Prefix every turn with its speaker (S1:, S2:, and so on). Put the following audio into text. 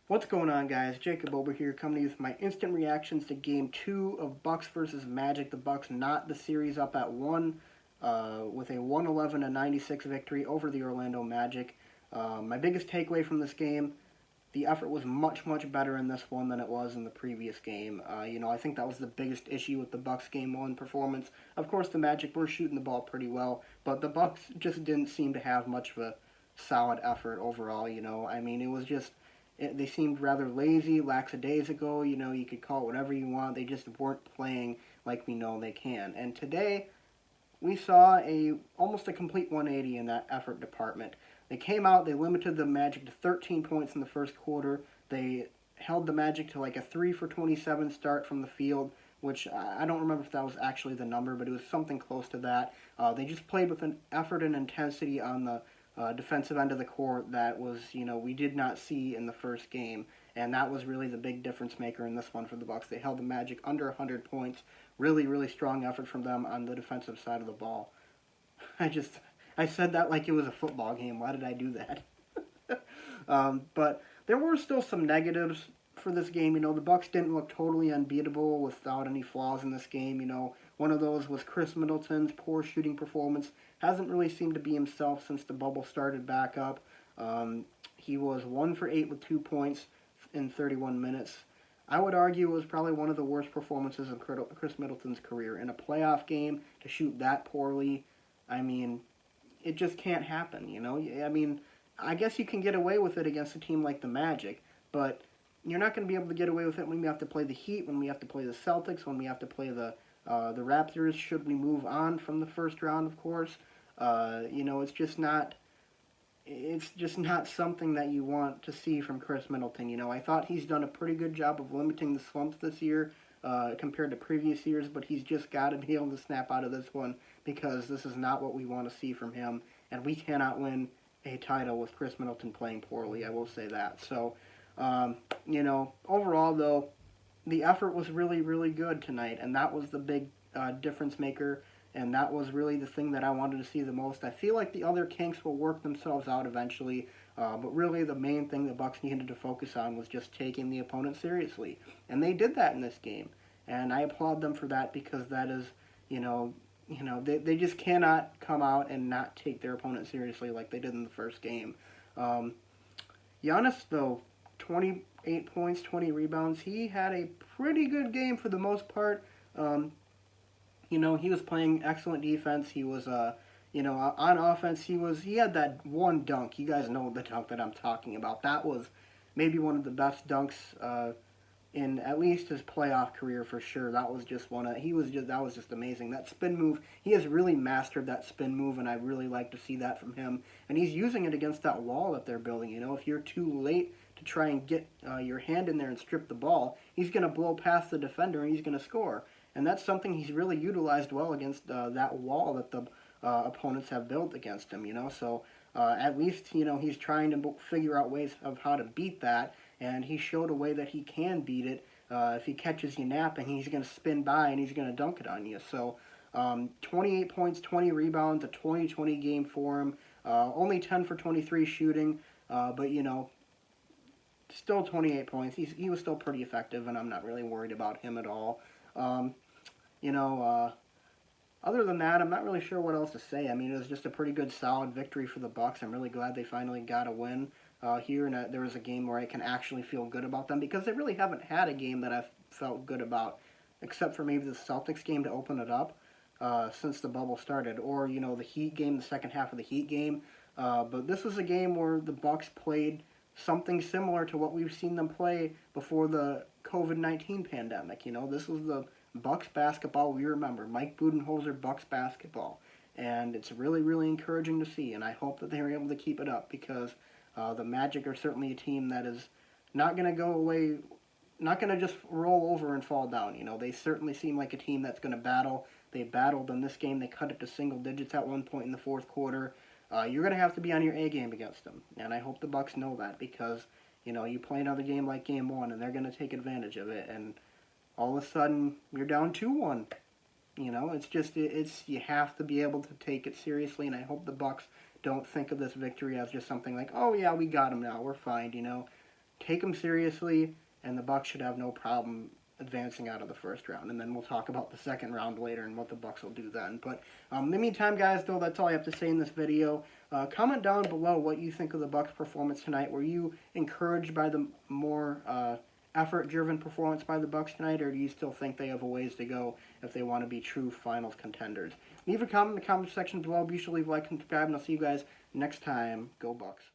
S1: What's going on, guys? Jacob over here, coming to you with my instant reactions to Game 2 of Bucks versus Magic. The Bucks knot the series up at 1 with a 111-96 victory over the Orlando Magic. My biggest takeaway from this game, the effort was much, much better in this one than it was in the previous game. I think that was the biggest issue with the Bucks Game 1 performance. Of course, the Magic were shooting the ball pretty well, but the Bucks just didn't seem to have much of a solid effort overall. It was just they seemed rather lazy, lackadaisical. You could call it whatever you want. They just weren't playing like we know they can. And today, we saw almost a complete 180 in that effort department. They came out, they limited the Magic to 13 points in the first quarter. They held the Magic to like a 3 for 27 start from the field, which I don't remember if that was actually the number, but it was something close to that. They just played with an effort and intensity on the defensive end of the court that was, we did not see in the first game. And that was really the big difference maker in this one for the Bucks. They held the Magic under 100 points. Really, really strong effort from them on the defensive side of the ball. I said that like it was a football game. Why did I do that? But there were still some negatives for this game. The Bucks didn't look totally unbeatable without any flaws in this game. One of those was Chris Middleton's poor shooting performance. Hasn't really seemed to be himself since the bubble started back up. He was 1 for 8 with 2 points in 31 minutes. I would argue it was probably one of the worst performances of Chris Middleton's career. In a playoff game, to shoot that poorly, it just can't happen, I guess you can get away with it against a team like the Magic, but you're not going to be able to get away with it when we have to play the Heat, when we have to play the Celtics, when we have to play the Raptors, should we move on from the first round, of course. It's just not something that you want to see from Chris Middleton. I thought he's done a pretty good job of limiting the slumps this year compared to previous years, but he's just got to be able to snap out of this one because this is not what we want to see from him, and we cannot win a title with Chris Middleton playing poorly, I will say that. So, overall, though, the effort was really, really good tonight, and that was the big difference maker. And that was really the thing that I wanted to see the most. I feel like the other kinks will work themselves out eventually, but really the main thing the Bucks needed to focus on was just taking the opponent seriously. And they did that in this game. And I applaud them for that because that is, they just cannot come out and not take their opponent seriously like they did in the first game. Giannis, though, 28 points, 20 rebounds. He had a pretty good game for the most part. He was playing excellent defense. He was, on offense, he had that one dunk. You guys know the dunk that I'm talking about. That was maybe one of the best dunks in at least his playoff career for sure. That was just that was just amazing. That spin move, he has really mastered that spin move, and I really like to see that from him. And he's using it against that wall that they're building. If you're too late to try and get your hand in there and strip the ball, he's going to blow past the defender and he's going to score. And that's something he's really utilized well against that wall that the opponents have built against him, So at least, he's trying to figure out ways of how to beat that. And he showed a way that he can beat it. If he catches you napping, he's going to spin by and he's going to dunk it on you. So 28 points, 20 rebounds, a 20-20 game for him. Only 10 for 23 shooting. But, still 28 points. He was still pretty effective, and I'm not really worried about him at all. Other than that, I'm not really sure what else to say. It was just a pretty good, solid victory for the Bucks. I'm really glad they finally got a win here, and there was a game where I can actually feel good about them because they really haven't had a game that I've felt good about, except for maybe the Celtics game to open it up since the bubble started, or the Heat game, the second half of the Heat game. But this was a game where the Bucks played something similar to what we've seen them play before the COVID-19 pandemic. This was the Bucks basketball we remember, Mike Budenholzer Bucks basketball, and it's really, really encouraging to see, and I hope that they are able to keep it up because the Magic are certainly a team that is not going to go away, not going to just roll over and fall down. They certainly seem like a team that's going to battle. They battled in this game. They cut it to single digits at one point in the fourth quarter. You're going to have to be on your A game against them, and I hope the Bucks know that because you play another game like Game 1, and they're going to take advantage of it, and all of a sudden, you're down 2-1. You have to be able to take it seriously, and I hope the Bucks don't think of this victory as just something like, oh yeah, we got them now, we're fine, take them seriously, and the Bucks should have no problem advancing out of the first round. And then we'll talk about the second round later and what the Bucks will do then. But in the meantime, guys, though, that's all I have to say in this video. Comment down below what you think of the Bucks' performance tonight. Were you encouraged by the more effort-driven performance by the Bucks tonight, or do you still think they have a ways to go if they want to be true finals contenders? Leave a comment in the comment section below. Be sure to leave a like and subscribe, and I'll see you guys next time. Go Bucks.